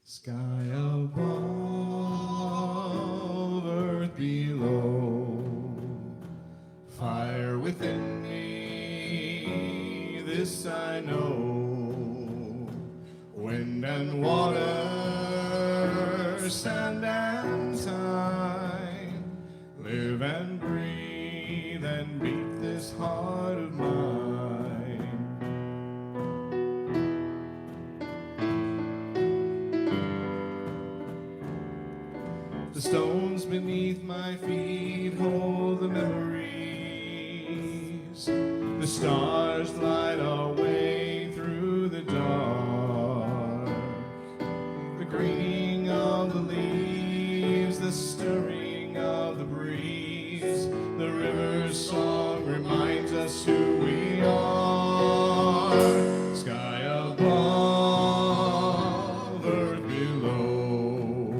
Sky above, earth below, fire within me, this I know. Wind and water, sand and time, live and breathe and beat this heart of mine. The stones beneath my feet hold the memories. The stars light our way through the dark. The greening of the leaves, the stirring of the breeze. The river's song reminds us who we are. Sky above, earth below,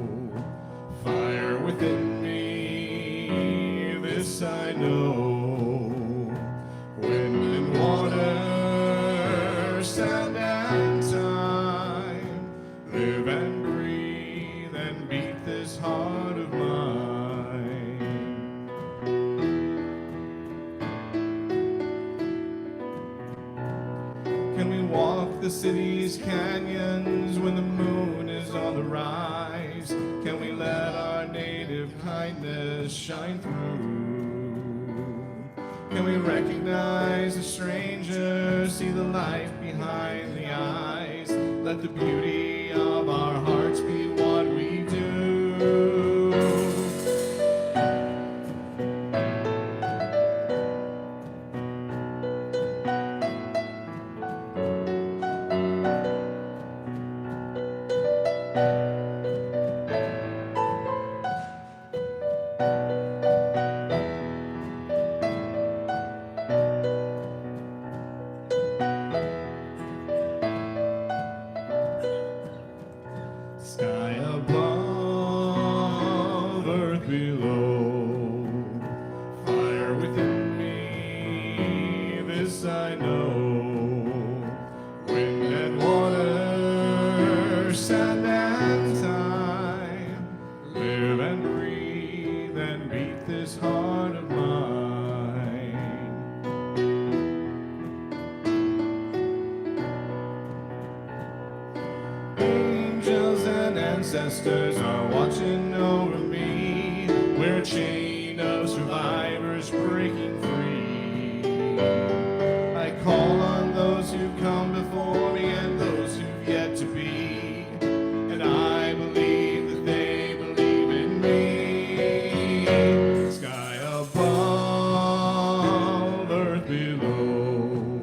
fire within me, this I know. Wind and water, sand and time, live and breathe and beat this heart of mine. Can we walk the city's canyons when the moon is on the rise? Can we let our native kindness shine through? Can we recognize the stranger, see the life behind the eyes? Let the beauty of our hearts be what we do. Sky above, earth below, fire within me, this I know. Wind and water, sand and time, live and breathe and beat this heart of mine. Angels and ancestors are watching over me. We're a chain of survivors breaking free. I call on those who come before me and those who've yet to be. And I believe that they believe in me. Sky above, earth below,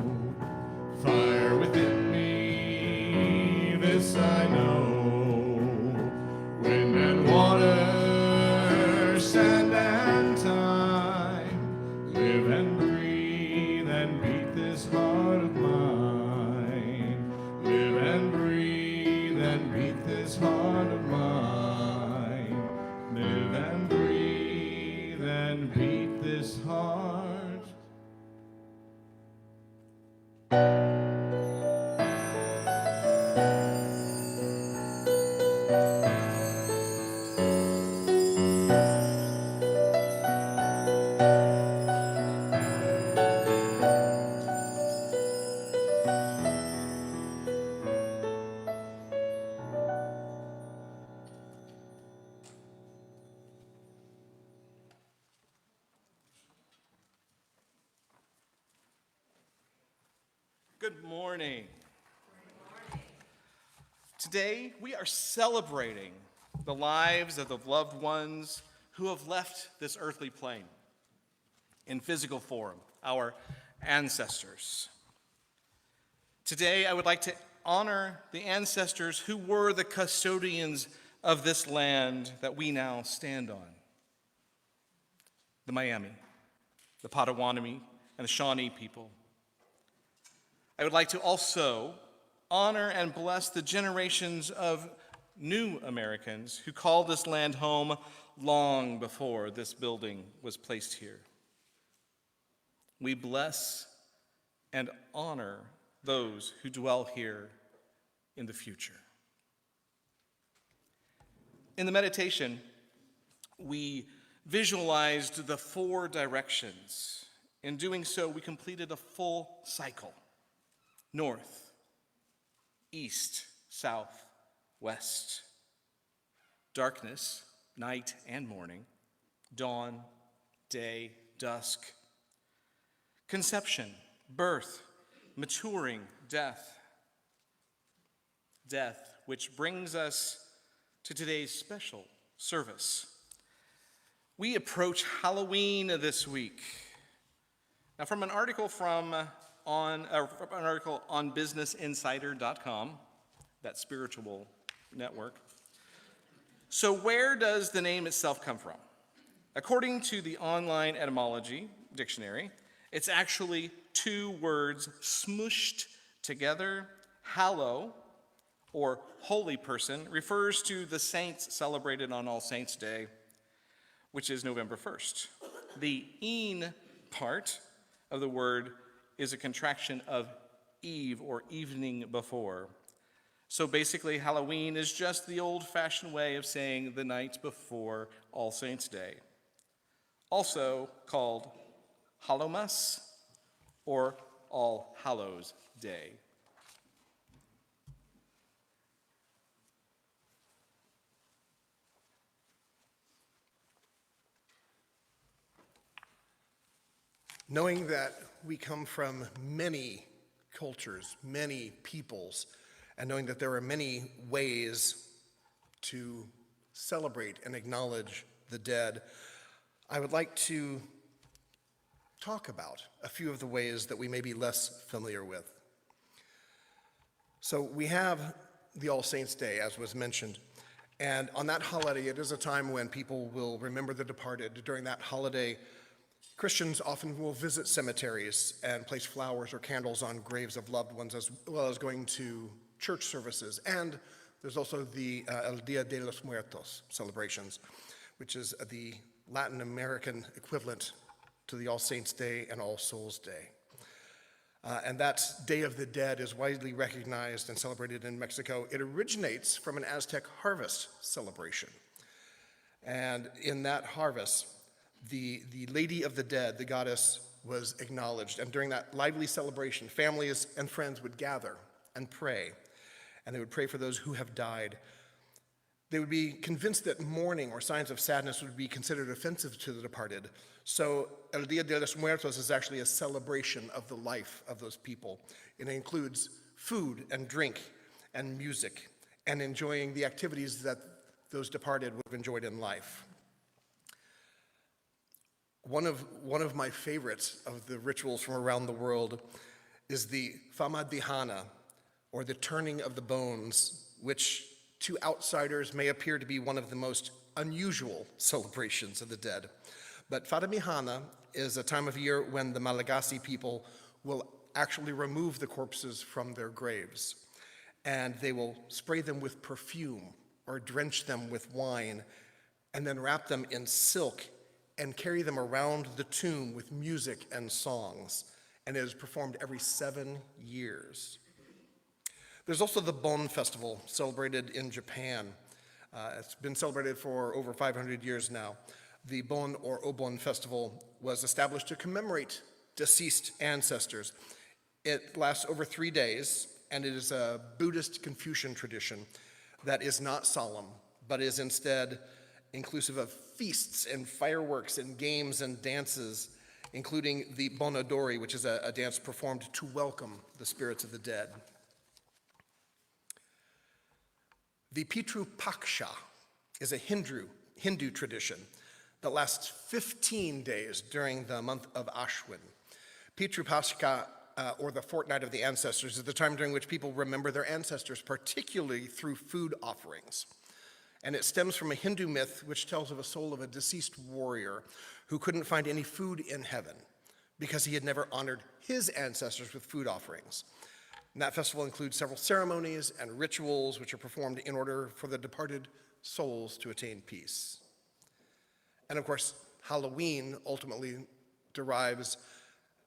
fire within me, this I know. Wind and water, sand and time, live and breathe and beat this heart of mine. Live and breathe and beat this heart of mine. Live and breathe and beat this heart. Good morning. Today, we are celebrating the lives of the loved ones who have left this earthly plane in physical form, our ancestors. Today, I would like to honor the ancestors who were the custodians of this land that we now stand on. The Miami, the Potawatomi, and the Shawnee people. I would like to also honor and bless the generations of new Americans who called this land home long before this building was placed here. We bless and honor those who dwell here in the future. In the meditation, we visualized the 4 directions. In doing so, we completed a full cycle: north, east, south, west, darkness, night and morning, dawn, day, dusk, conception, birth, maturing, death, which brings us to today's special service. We approach Halloween this week. Now, from an article on businessinsider.com, that spiritual network. So where does the name itself come from? According to the online etymology dictionary, it's actually 2 words smooshed together. Hallow, or holy person, refers to the saints celebrated on All Saints' Day, which is November 1st. The "in" part of the word is a contraction of eve, or evening before. So basically, Halloween is just the old-fashioned way of saying the night before All Saints' Day, also called Hallowmas or All Hallows' Day. Knowing that we come from many cultures, many peoples, and knowing that there are many ways to celebrate and acknowledge the dead, I would like to talk about a few of the ways that we may be less familiar with. So we have the All Saints' Day, as was mentioned, and on that holiday, it is a time when people will remember the departed. During that holiday, Christians often will visit cemeteries and place flowers or candles on graves of loved ones, as well as going to church services. And there's also the El Dia de los Muertos celebrations, which is the Latin American equivalent to the All Saints' Day and All Souls' Day. And that Day of the Dead is widely recognized and celebrated in Mexico. It originates from an Aztec harvest celebration. And in that harvest, the Lady of the Dead, the goddess, was acknowledged. And during that lively celebration, families and friends would gather and pray. And they would pray for those who have died. They would be convinced that mourning or signs of sadness would be considered offensive to the departed. So El Dia de los Muertos is actually a celebration of the life of those people. It includes food and drink and music and enjoying the activities that those departed would have enjoyed in life. One of my favorites of the rituals from around the world is the famadihana, or the turning of the bones, which to outsiders may appear to be one of the most unusual celebrations of the dead. But famadihana is a time of year when the Malagasy people will actually remove the corpses from their graves, and they will spray them with perfume or drench them with wine, and then wrap them in silk and carry them around the tomb with music and songs. And it is performed every 7 years. There's also the Bon Festival, celebrated in Japan. It's been celebrated for over 500 years now. The Bon or Obon Festival was established to commemorate deceased ancestors. It lasts over 3 days, and it is a Buddhist Confucian tradition that is not solemn, but is instead inclusive of feasts and fireworks and games and dances, including the Bonodori, which is a dance performed to welcome the spirits of the dead. The Pitru Paksha is a Hindu tradition that lasts 15 days during the month of Ashwin. Pitru Paksha, or the Fortnight of the Ancestors, is the time during which people remember their ancestors, particularly through food offerings. And it stems from a Hindu myth which tells of a soul of a deceased warrior who couldn't find any food in heaven because he had never honored his ancestors with food offerings. And that festival includes several ceremonies and rituals which are performed in order for the departed souls to attain peace. And of course, Halloween ultimately derives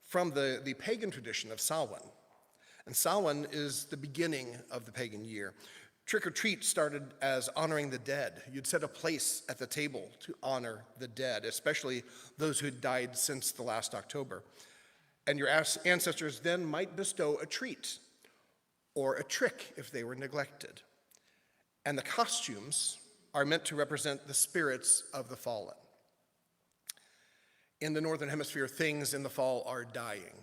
from the pagan tradition of Samhain. And Samhain is the beginning of the pagan year. Trick or treat started as honoring the dead. You'd set a place at the table to honor the dead, especially those who had died since the last October. And your ancestors then might bestow a treat or a trick if they were neglected. And the costumes are meant to represent the spirits of the fallen. In the Northern Hemisphere, things in the fall are dying,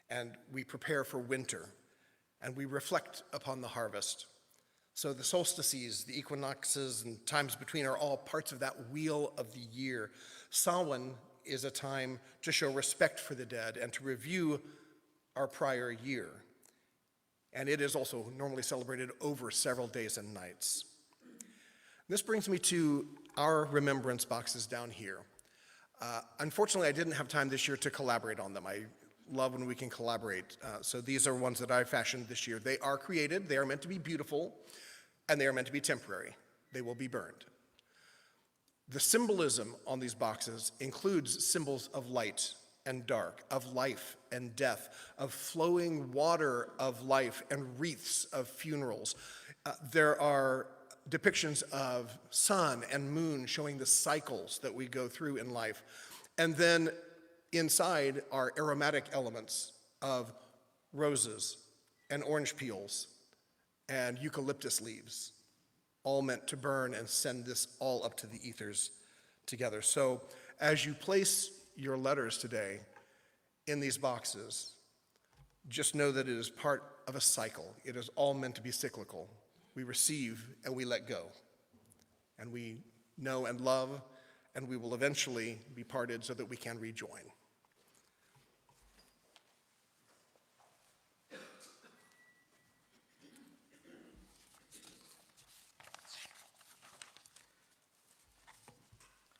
and we prepare for winter, and we reflect upon the harvest. So the solstices, the equinoxes, and times between are all parts of that wheel of the year. Samhain is a time to show respect for the dead and to review our prior year. And it is also normally celebrated over several days and nights. This brings me to our remembrance boxes down here. Unfortunately, I didn't have time this year to collaborate on them. I love when we can collaborate. So these are ones that I fashioned this year. They are created, they are meant to be beautiful, and they are meant to be temporary. They will be burned. The symbolism on these boxes includes symbols of light and dark, of life and death, of flowing water of life and wreaths of funerals. There are depictions of sun and moon showing the cycles that we go through in life. And then inside are aromatic elements of roses and orange peels and eucalyptus leaves, all meant to burn and send this all up to the ethers together. So as you place your letters today in these boxes, just know that it is part of a cycle. It is all meant to be cyclical. We receive and we let go. And we know and love, and we will eventually be parted so that we can rejoin.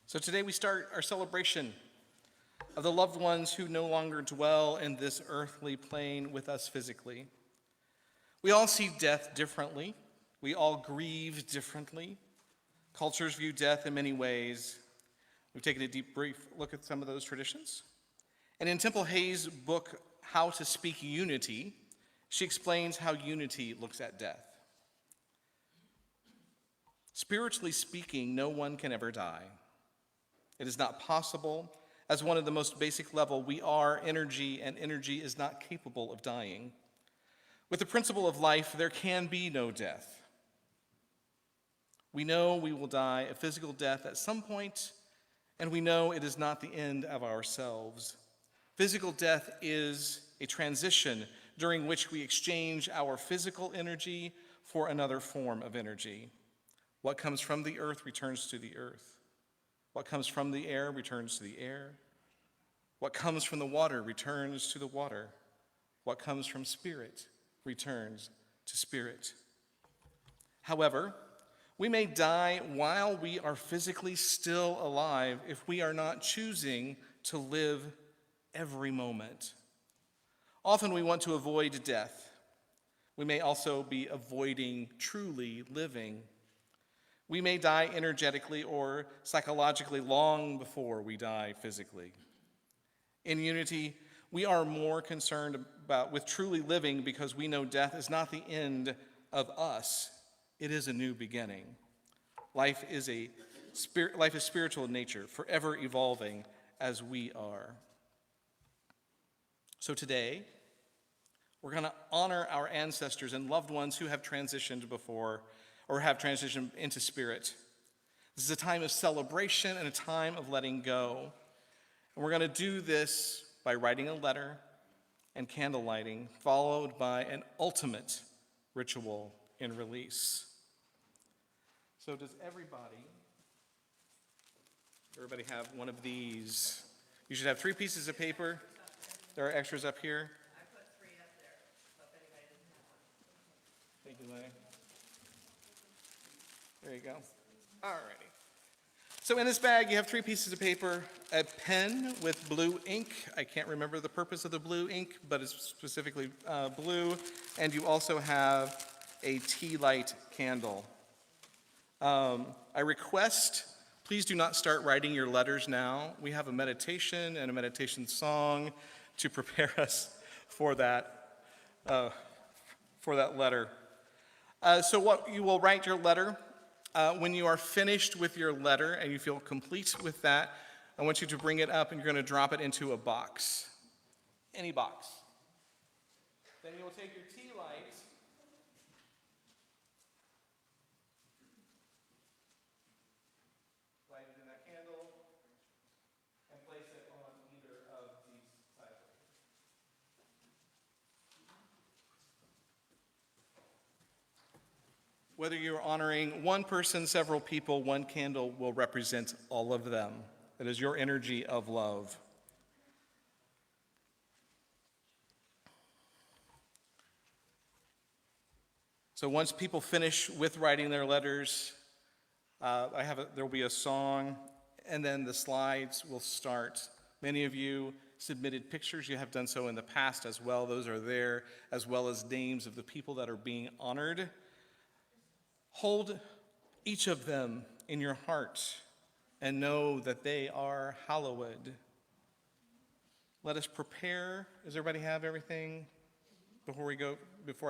So today we start our celebration of the loved ones who no longer dwell in this earthly plane with us physically. We all see death differently. We all grieve differently. Cultures view death in many ways. We've taken a brief look at some of those traditions. And in Temple Hayes' book, How to Speak Unity, she explains how unity looks at death. Spiritually speaking, no one can ever die. It is not possible. As one of the most basic level, we are energy, and energy is not capable of dying. With the principle of life, there can be no death. We know we will die a physical death at some point, and we know it is not the end of ourselves. Physical death is a transition during which we exchange our physical energy for another form of energy. What comes from the earth returns to the earth. What comes from the air returns to the air. What comes from the water returns to the water. What comes from spirit returns to spirit. However, we may die while we are physically still alive if we are not choosing to live every moment. Often we want to avoid death. We may also be avoiding truly living. We may die energetically or psychologically long before we die physically. In unity, we are more concerned with truly living because we know death is not the end of us. It is a new beginning. Life is spiritual in nature, forever evolving as we are. So today, we're going to honor our ancestors and loved ones who have transitioned before or have transitioned into spirit. This is a time of celebration and a time of letting go. And we're going to do this by writing a letter and candle lighting, followed by an ultimate ritual in release. So does everybody have one of these? You should have 3 pieces of paper. There are extras up here. I put 3 up there, so if anybody didn't have one. Thank you, Larry. There you go. All righty. So in this bag, you have 3 pieces of paper, a pen with blue ink. I can't remember the purpose of the blue ink, but it's specifically blue. And you also have a tea light candle. I request, please do not start writing your letters now. We have a meditation and a meditation song to prepare us for that letter. So what you will write your letter. When you are finished with your letter and you feel complete with that, I want you to bring it up and you're going to drop it into a box. Any box. Then you will take your tea light, light it in that candle, and place it on either of these sides. Whether you're honoring one person, several people, one candle will represent all of them. That is your energy of love. So once people finish with writing their letters, there will be a song, and then the slides will start. Many of you submitted pictures. You have done so in the past as well. Those are there, as well as names of the people that are being honored. Hold each of them in your heart and know that they are hallowed. Let us prepare. Does everybody have everything before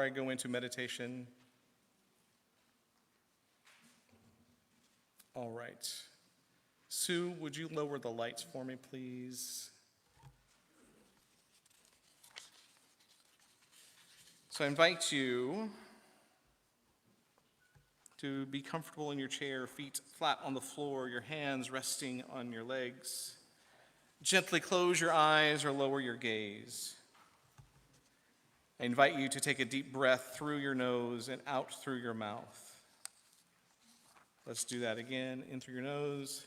I go into meditation? All right. Sue, would you lower the lights for me, please? So I invite you to be comfortable in your chair, feet flat on the floor, your hands resting on your legs. Gently close your eyes or lower your gaze. I invite you to take a deep breath through your nose and out through your mouth. Let's do that again. In through your nose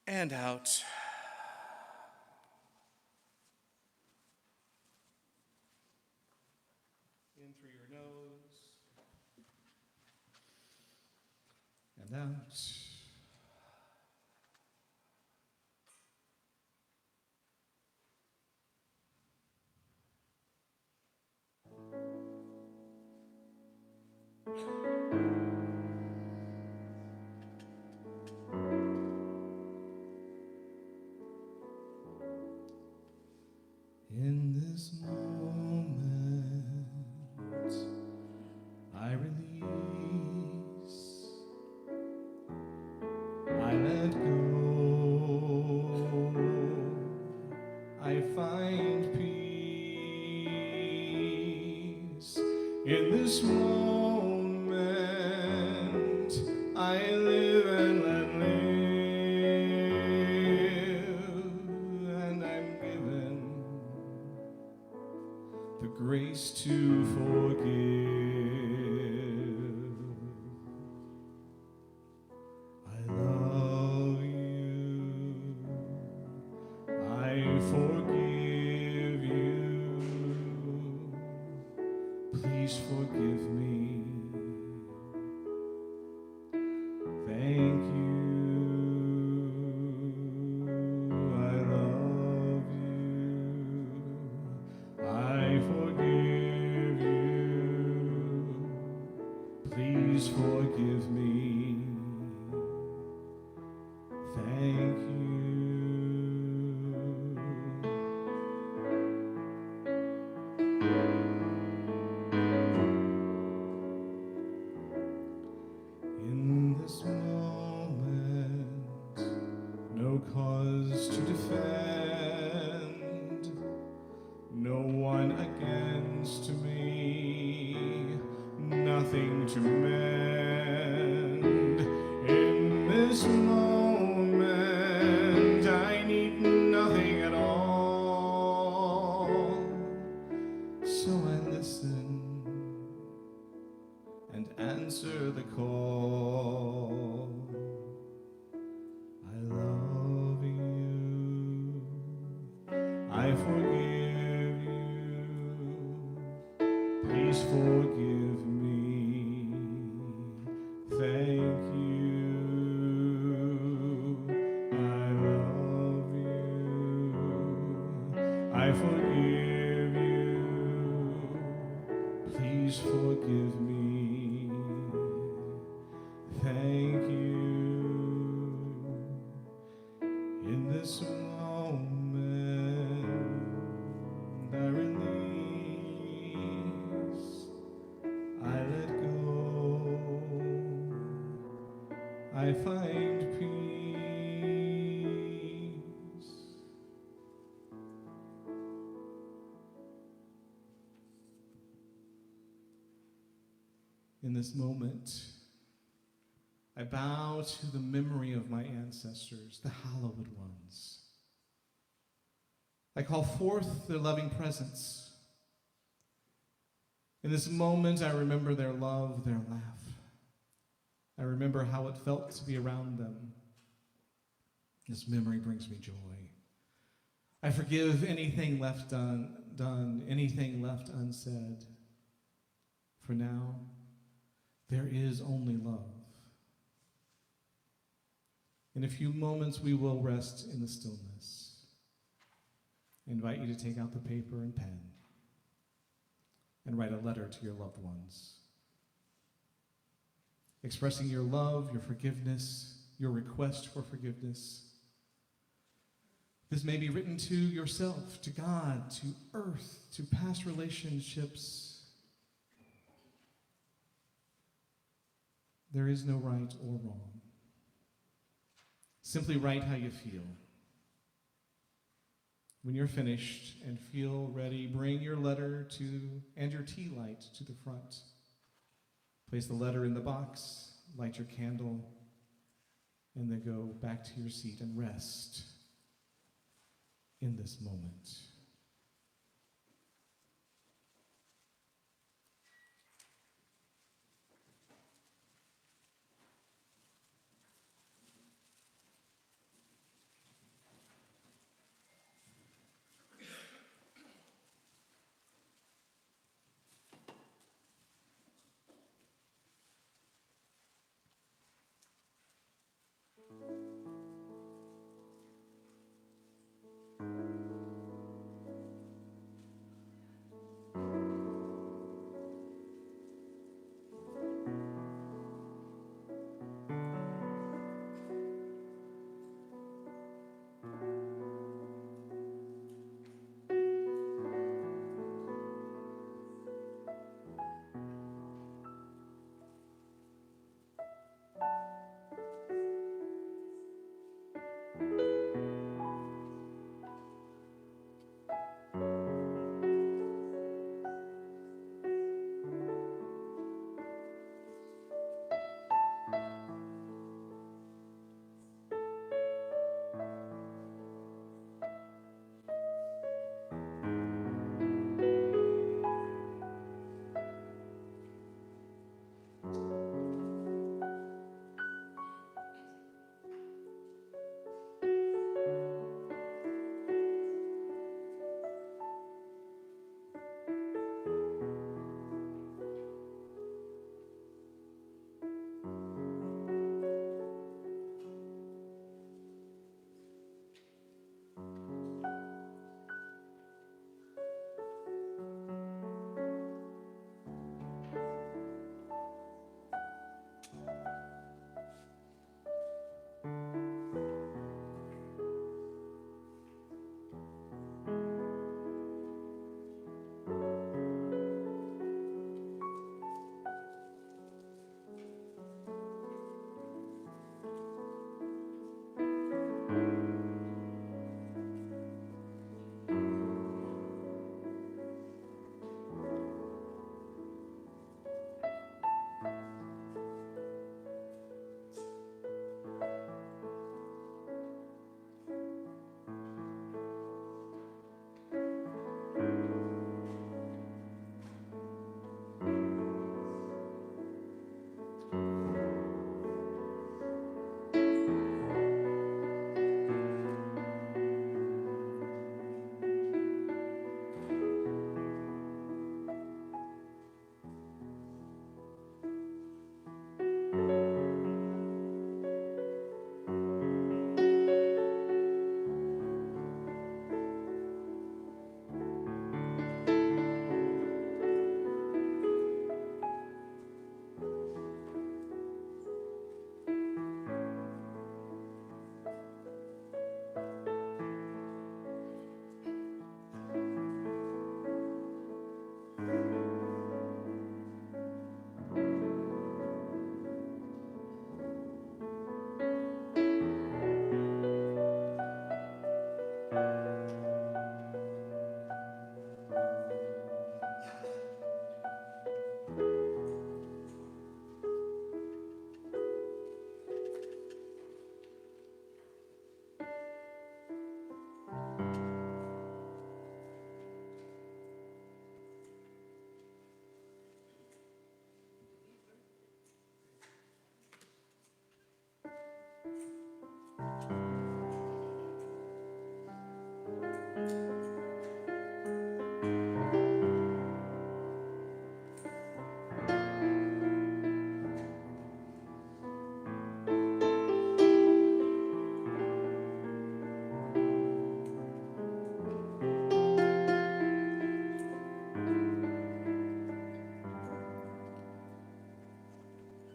and out. In through your nose And out. In this moment, I release, I let go, I find peace. In this moment, I live and let live, and I'm given the grace to forgive. I love you. I forgive you. Please forgive me. Thank you. I love you. I forgive you. Please forgive me. Thank you. In this moment, no cause to defend, no one against me, nothing to mend. In this moment, I need nothing at all. So I listen and answer the call. I love you. I forgive you. Please forgive me. Thank you. I love you. I forgive you. Please forgive me. Thank you. In this moment, I release, I find peace. In this moment, I bow to the memory of my ancestors, the hallowed ones. I call forth their loving presence. In this moment, I remember their love, their laugh. I remember how it felt to be around them. This memory brings me joy. I forgive anything left done, anything left unsaid. For now, there is only love. In a few moments, we will rest in the stillness. I invite you to take out the paper and pen and write a letter to your loved ones, expressing your love, your forgiveness, your request for forgiveness. This may be written to yourself, to God, to earth, to past relationships. There is no right or wrong. Simply write how you feel. When you're finished and feel ready, bring your letter and your tea light to the front. Place the letter in the box, light your candle, and then go back to your seat and rest in this moment.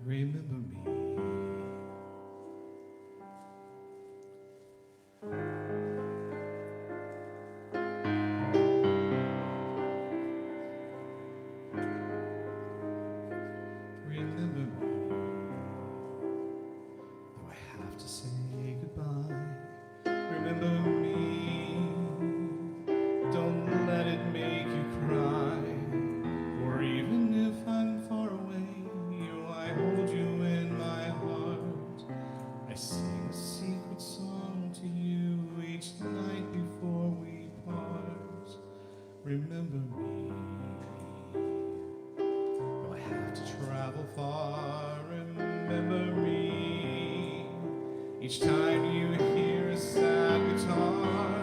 remember me. Remember me. Though I have to say goodbye, remember me. Don't let it make you cry. Or even if I'm far away, I hold you in my heart. I sing a secret song to you each night before we part. Remember me. Though I have to travel far, remember me. Each time you hear a sad guitar,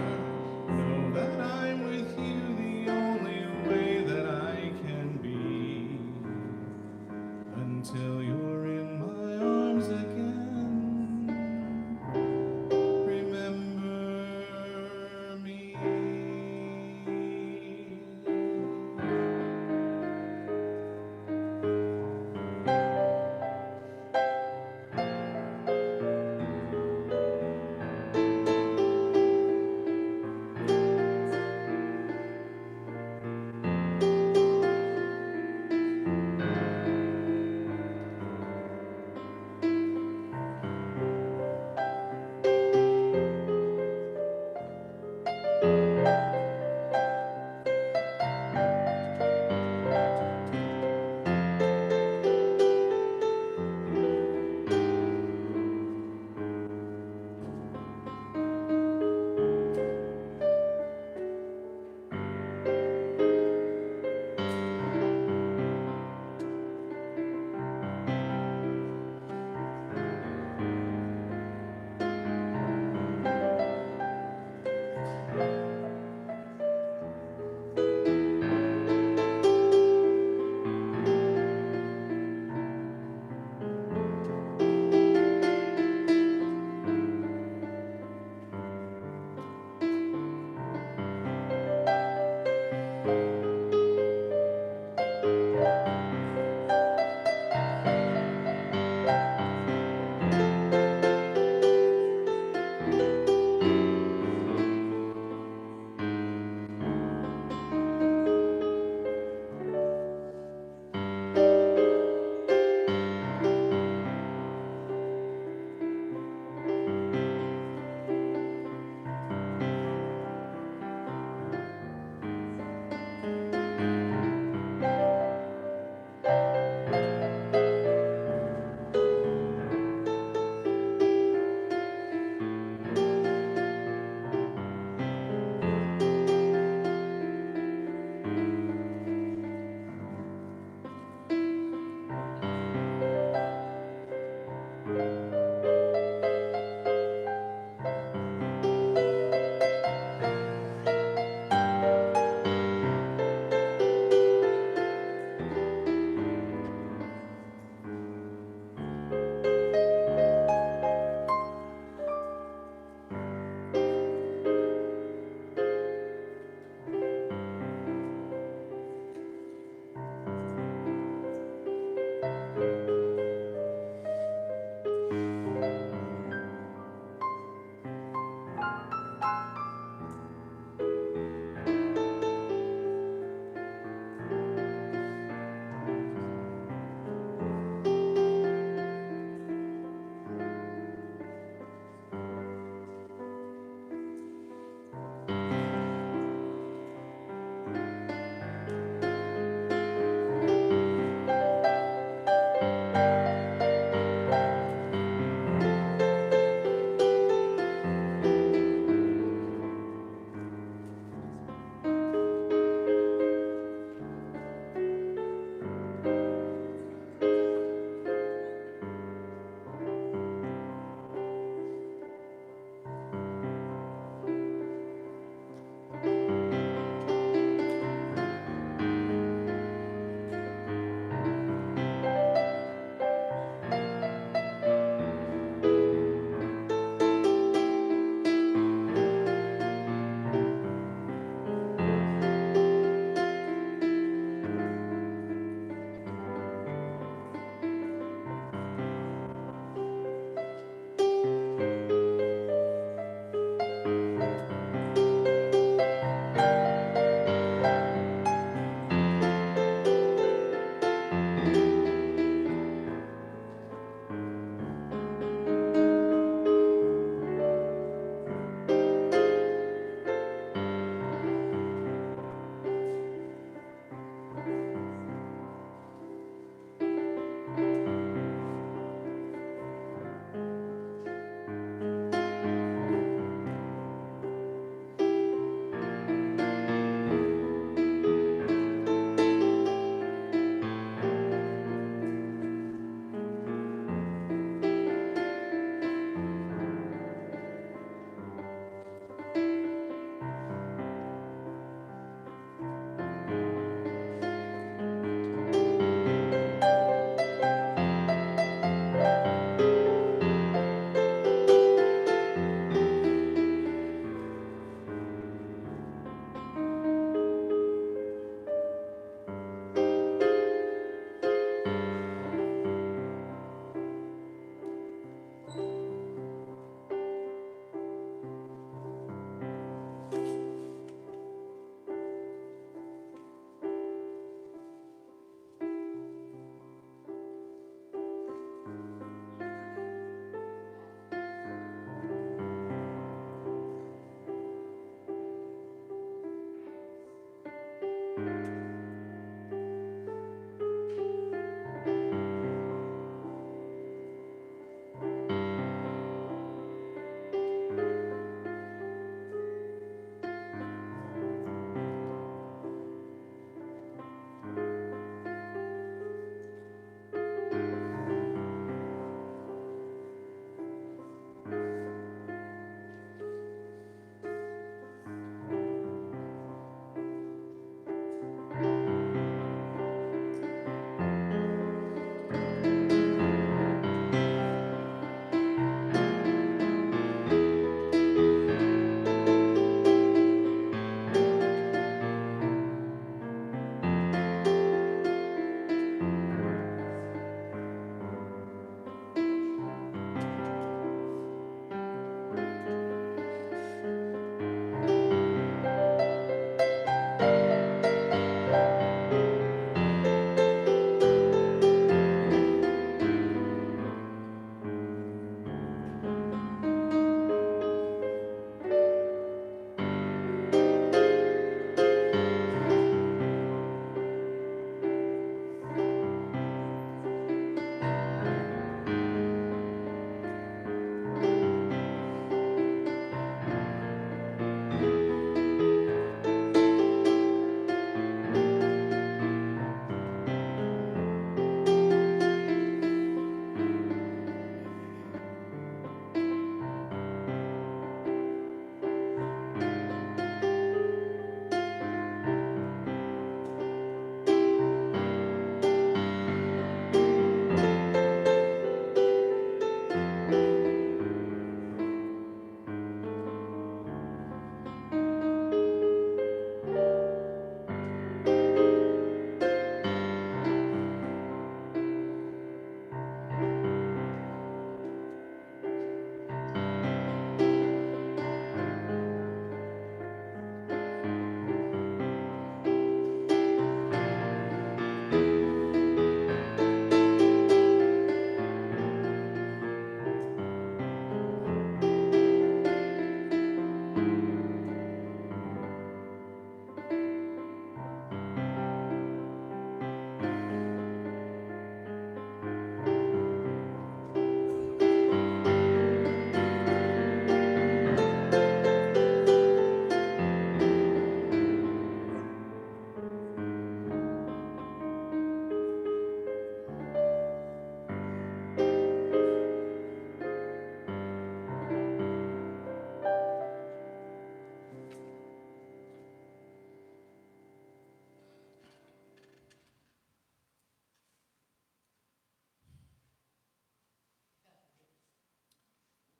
know that I'm with you the only way that I can be. Until you're in my arms again, remember me.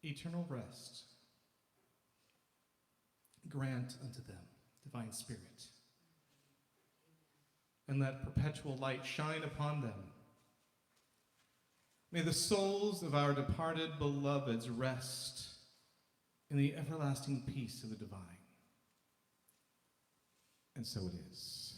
eternal rest. Grant unto them, divine Spirit, and let perpetual light shine upon them. May the souls of our departed beloveds rest in the everlasting peace of the divine. And so it is.